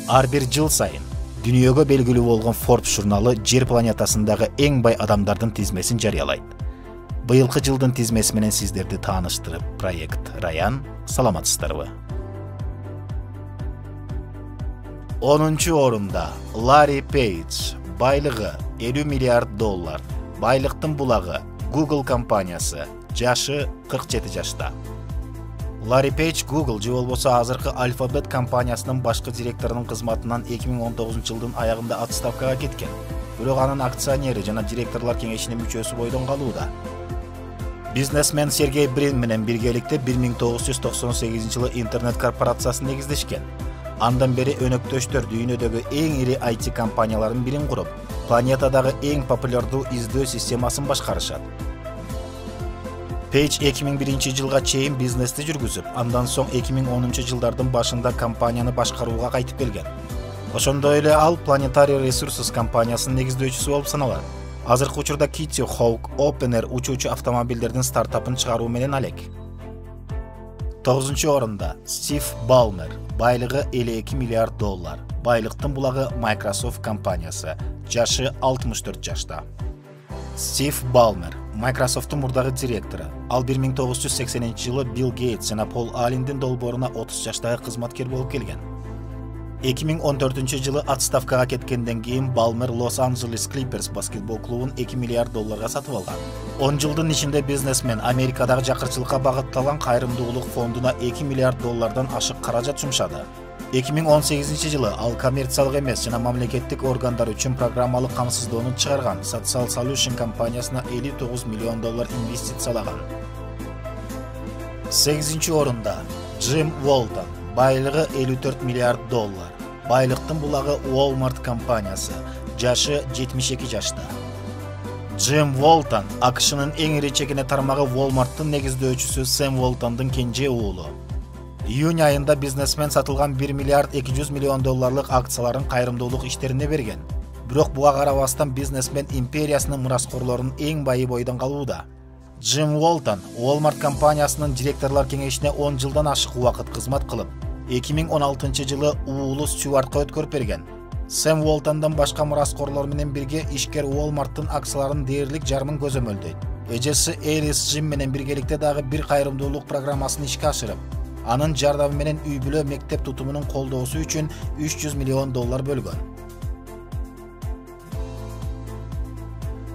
Ар бир жыл сайын дүйнөгө белгилүү болгон Forbes журналы Жер планетасындагы эң бай адамдардын тизмесин жарыялайт. Быйылкы жылдын тизмеси менен сиздерди тааныштырып, проект Раян, саламатсыздарбы? 10-чу орунда Ларри Пейдж, байлыгы $50 миллиард, байлыктын булагы Google компаниясы, жашы 47 жашта. Ларри Пейдж Google же болбосо азыркы Alphabet компаниясынын башкы директорунун кызматынан 2019 жылдын аягында отставкага кеткен. Бирок анын акционери жана директорлор кеңешинин мүчөсү бойдон калууда. Бизнесмен Сергей Брин менен биргеликте 1998 жылы интернет корпорациясын негиздешкен. Андан бери өнөктөштөр дүйнөдөгү эң ири IT компаниялардын бирин куруп, планетадагы эң популярдуу издөө системасын башкарышат. Пейдж 2001 жылга чейин бизнести жүргүзүп, андан соң 2010 жылдардын башында компанияны башкарууга кайтып келген. Ошондой эле ал Planetary Resources компаниясынын негиздөөчүсү болуп саналат. Азыркы учурда Kitty Hawk Opener учуучу автомобилдердин стартапын чыгаруу менен алек. 9-чу орунда Стив Балмер, байлыгы $52 миллиард, байлыктын булагы Microsoft компаниясы, жашы 64 жашта. Стив Балмер, Microsoft'тун мурдагы директору. Ал 1980 жылы Билл Гейтс жана Пол Аллендин долбооруна 30 жаштагы кызматкер болуп келген. 2014 жылы отставкага кеткенден кийин Балмер Лос-Анджелес Клиперс баскетбол клубун $2 миллиард сатып алган. 10 жылдын ичинде бизнесмен Америкадагы жакырчылыкка багытталган кайрымдуулук фондуна $2 миллиард ашык каражат жумшады. 2018 жылы ал коммерциялык эмес жана мамлекеттик органдар үчүн программалык камсыздоону чыгарган Social Solution компаниясына $59 миллион инвестициялаган. 8-чи орунда Джим Уолтон, байлыгы $54 миллиард, байлыктын булагы Walmart компаниясы, жашы 72 жашта. Джим Уолтон АКШнын эң ири чегине тармагы Walmart'тын негиздөөчүсү Сэм Уолтондун кенже уулу. Июнь айында бизнесмен сатылган $1 миллиард 200 миллион акцияларын кайрымдуулук иштерине берген. Бирок буга карабастан бизнесмен империясынын мураскорлорунун эң байы бойдон калууда. Джим Уолтон Walmart компаниясынын директорлор кеңешине 10 жылдан ашык убакыт кызмат кылып, 2016 жылы уулу Стюартка өткөрүп берген. Сэм Уолтондон башка мураскорлор менен бирге ишкер Walmart'тын акцияларынын дээрлик жарымын көзөмөлдөйт. Эжеси Элис Джим менен биргеликте дагы бир кайрымдуулук программасын ишке ашырып, анын жардамы менен үй-бүлө мектеп тутумунун колдоосу үчүн $300 миллион бөлгөн.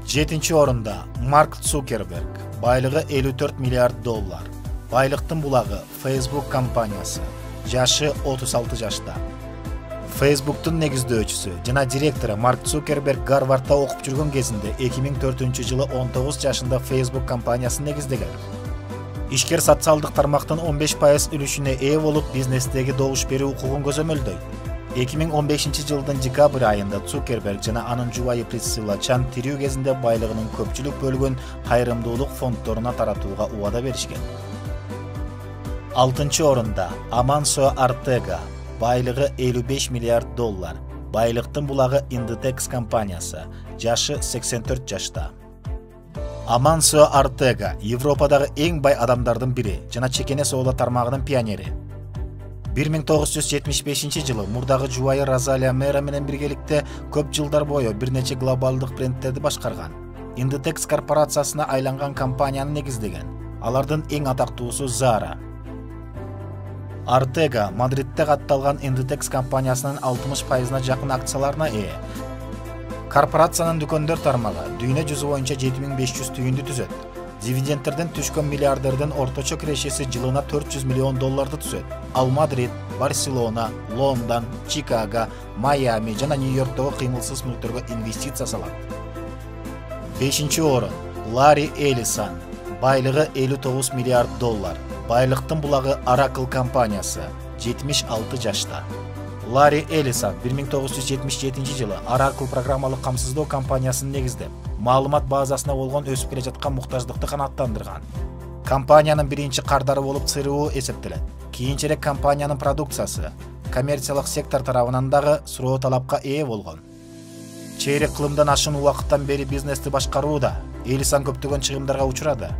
7-чи орунда Марк Цукерберг, байлыгы $54 миллиард, байлыктын булагы Facebook компаниясы, жашы 36 жашта. Facebook'тун негиздөөчүсү жана директору Марк Цукерберг Гарвардда окуп жүргөн кезинде 2004 жылы 19 жашында Facebook компаниясын негиздеген. Ишкер социалдык тармактын 15% үлүшүнө ээ болуп, бизнестеги добуш берүү укугун көзөмөлдөйт. 2015 жылдын декабрь айында Цукерберг жана анын жубайы Присцилла Чан тирүү кезинде байлыгынын көпчүлүк бөлүгүн кайрымдуулук фонддоруна таратууга убада беришкен. 6-чы орунда Амансо Артега, байлыгы $55 миллиард, байлыктын булагы Inditex компаниясы, жашы 84 жашта. Амансо Артега Европадагы эң бай адамдардын бири жана чекене соода тармагынын пионери. 1975 жылы мурдагы жубайы Розалия Мера менен биргеликте көп жылдар бою бир нече глобалдык брендтерди башкарган. Inditex корпорациясына айланган компанияны негиздеген. Алардын эң атактуусу Zara. Артега Мадридте катталган Inditex компаниясынын 60%-на жакын акцияларына ээ. Корпорациянын дүкөндөр тармагы дүйнө жүзү боюнча 7500 түйүндү түзөт. Дивидендтерден түшкөн миллиардердин орточо кирешеси жылына $400 миллион түзөт. Ал Мадрид, Барселона, Лондон, Чикаго, Майами жана Нью-Йорктогу кыймылсыз мүлктөргө инвестиция салат. 5-чи орун Ларри Эллисон, байлыгы $59 миллиард, байлыктын булагы Oracle компаниясы, 76 жашта. Ларри Эллисон 1977 жылы Oracle программалык камсыздоо компаниясын негиздеп, маалымат базасына болгон өсүп келе жаткан муктаждыкты канааттандырган. Компаниянын биринчи кардары болуп ЦРУ эсептелет. Кийинчерээк компаниянын продукциясы коммерциялык сектор тарабынан дагы суроо талапка ээ болгон. Чейрек кылымдан ашуун убакыттан бери бизнести башкарууда Эллисон көптөгөн чыгымдарга учурады.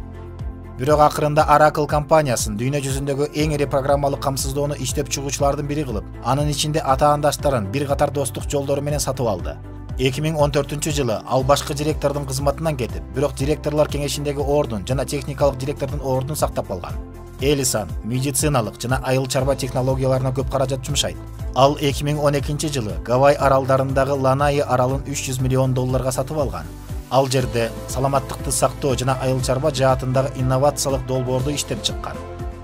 Бирок акырында Oracle компаниясын дүйнө жүзүндөгү эң ири программалык камсыздоону иштеп чыгуучулардын бири кылып, анын ичинде атаандаштарын бир катар достук жолдору менен сатып алды. 2014-жылы ал башкы директордун кызматынан кетип, бирок директорлор кеңешиндеги ордун жана техникалык директордун ордун сактап калган. Элисан медициналык жана айыл чарба технологияларына көп каражат жумшайт. Ал 2012-жылы Гавай аралдарындагы Ланай аралын $300 миллион сатып алган. Ал жерде саламаттыкты сактоо жана айыл чарба жаатындагы инновациялык долбоорду иштеп чыккан.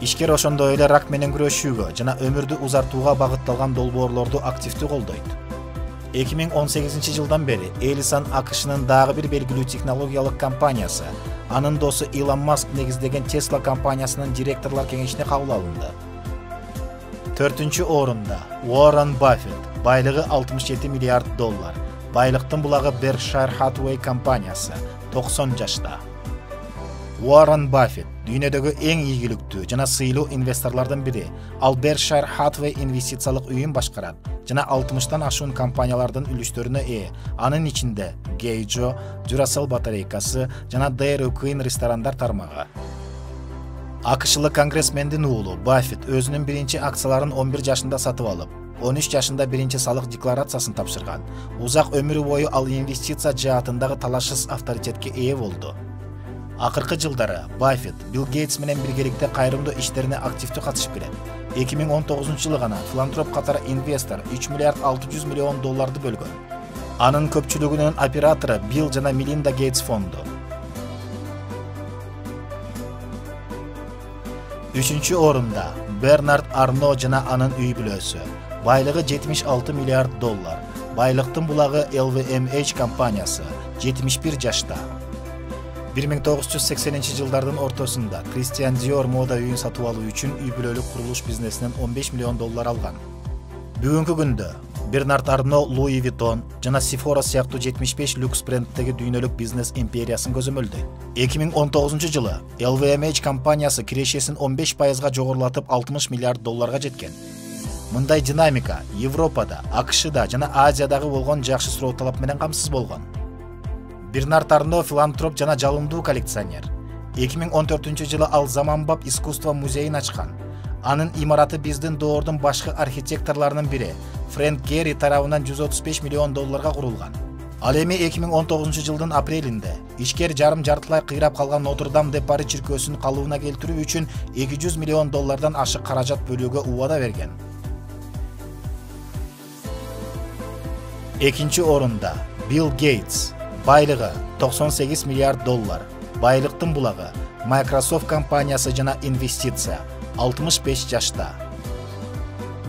Ишкер ошондой эле рак менен күрөшүүгө жана өмүрдү узартууга багытталган долбоорлорду активдүү колдойт. 2018-жылдан бери Элисан АКШнын дагы бир белгилүү технологиялык компаниясы, анын досу Илон Маск негиздеген Tesla компаниясынын директорлор кеңешине кабыл алынды. 4-чү орунда Уоррен Баффет, байлыгы $67 миллиард. Байлыктын булагы Berkshire Hathaway компаниясы, 90 жашта. Уоррен Баффет дүйнөдөгү эң ийгиликтүү жана сыйлуу инвесторлордун бири. Ал Berkshire Hathaway инвестициялык үйүн башкарат жана 60-тан ашуун компаниялардын үлүштөрүнө ээ. Анын ичинде Geico, Duracell батарейкасы жана Dairy Queen ресторандар тармагы. АКШлык конгрессмендин уулу Баффет өзүнүн биринчи акцияларын 11 жашында сатып алып, 13 жашында биринчи салык декларациясын тапшырган. Узак өмүрү бою ал инвестиция жаатындагы талашсыз авторитетке ээ болду. Акыркы жылдары Баффет Билл Гейтс менен биргеликте кайрымдуу иштерине активдүү катышып келет. 2019-жылы гана филантроп катары инвестор $3 миллиард 600 миллион бөлгөн. Анын көпчүлүгүнүн оператору Билл жана Мелинда Гейтс фонду. 3-чү орунда Бернард Арно жана анын үй бүлөсү. Байлыгы $76 миллиард. Байлыктын булагы LVMH компаниясы, 71 жашта. 1980-жылдардын ортосунда Christian Dior мода үйүн сатып алуу үчүн үй бүлөлүк курулуш бизнесинен $15 миллион алган. Бүгүнкү күндө Бернард Арно, Louis Vuitton жана Sephora сыяктуу 75 люкс бренддеги дүйнөлүк бизнес империясын көзөмөлдөйт. 2019-жылы LVMH компаниясы кирешесин 15%га жогорулатып $60 миллиард жеткен. Мындай динамика Европада, АКШда жана Азиядагы болгон жакшы суроо талап менен камсыз болгон. Бернард Арно филантроп жана жалындуу коллекционер. 2014-жылы ал заманбап искусство музейин ачкан. Анын имараты биздин доордун башкы архитекторлорунун бири Фрэнк Герри тарабынан $135 миллион курулган. Ал эми 2019-жылдын апрелинде ишкер жарым-жартылай кыйрап калган Нотр-Дам де Пари чиркөөсүн калыбына келтирүү үчүн $200 миллион ашык каражат бөлүүгө убада берген. Экинчи орунда Билл Гейтс, байлыгы $98 миллиард. Байлыктын булагы Microsoft компаниясы жана инвестиция, 65 жашта.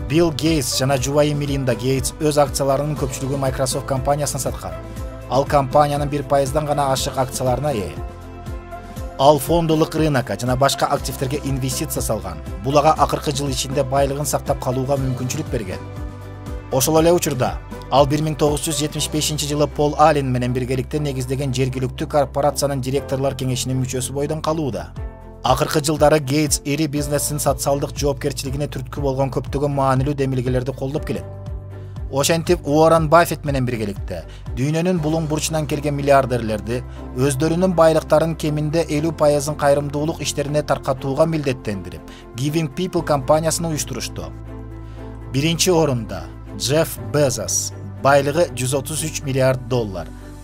Билл Гейтс жана жубайы Мелинда Гейтс өз акцияларынын көпчүлүгү Microsoft компаниясына саткан. Ал компаниянын 1%дан гана ашык акцияларына ээ. Ал фондолук рынокко жана башка активдерге инвестиция салган. Булага акыркы жыл ичинде байлыгын сактап калууга мүмкүнчүлүк берген. Ошол эле учурда ал 1975-жылы Пол Аллен менен биргеликте негиздеген жергиликтүү корпорациянын директорлор кеңешинин мүчөсү бойдон калууда. Акыркы жылдары Гейтс ири бизнестин социалдык жоопкерчилигине түрткү болгон көптөгөн маанилүү демилгелерди колдоп келет. Ошентип Уоррен Баффет менен биргеликте дүйнөнүн булуң бурчунан келген миллиардерлерди өздөрүнүн байлыктарын кеминде 50%-ын кайрымдуулук иштерине таркатууга милдеттендирип, Giving People компаниясын уюштурушту. Биринчи орунда Джефф Безос, байлыгы $133 миллиард.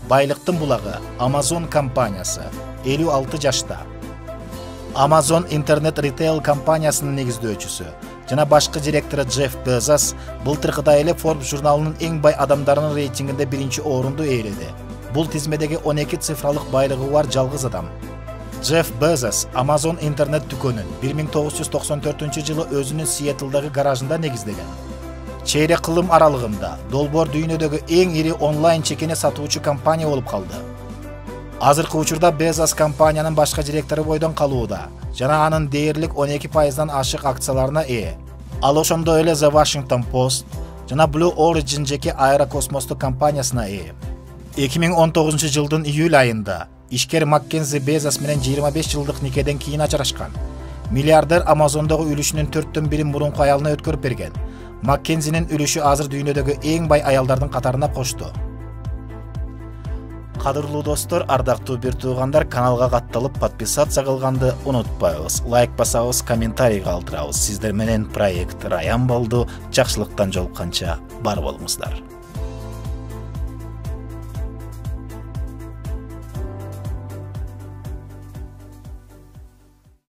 Байлыктын булагы Amazon компаниясы, 56 жашта. Amazon интернет ритейл компаниясынын негиздөөчүсү жана башкы директору Джефф Безос былтыркыдай эле Forbes журналынын эң бай адамдарынын рейтингинде биринчи орунду ээледи. Бул тизмедеги 12 цифралык байлыгы бар жалгыз адам. Джефф Безос Amazon интернет дүкөнүн 1994-жылы өзүнүн Сиэтлдагы гаражында негиздеген. Чейрек кылым аралыгында долбоор дүйнөдөгү эң ири онлайн чекене сатуучу компания болуп калды. Азыркы учурда Безос компаниянын башкы директору бойдон калууда жана анын дээрлик 12%дан ашык акцияларына ээ. Ал ошондой эле The Washington Post жана Blue Origin жеке аэрокосмостук компаниясына ээ. 2019-жылдын июль айында ишкер Маккензи Безос менен 25 жылдык никеден кийин ажырашкан. Миллиардер Амазондогу үлүшүнүн 4/1 мурунку аялына өткөрүп берген. Маккензинин үлүшү азыр дүйнөдөгү эң бай аялдардын катарына кошту. Кадырлуу достор, ардактуу бир туугандар, каналга катталып подписация кылганды унутпайбыз. Лайк басабыз, комментарий калтырабыз. Сиздер менен проект Раян болду. Жакшылыктан жолукканча бар болуңуздар.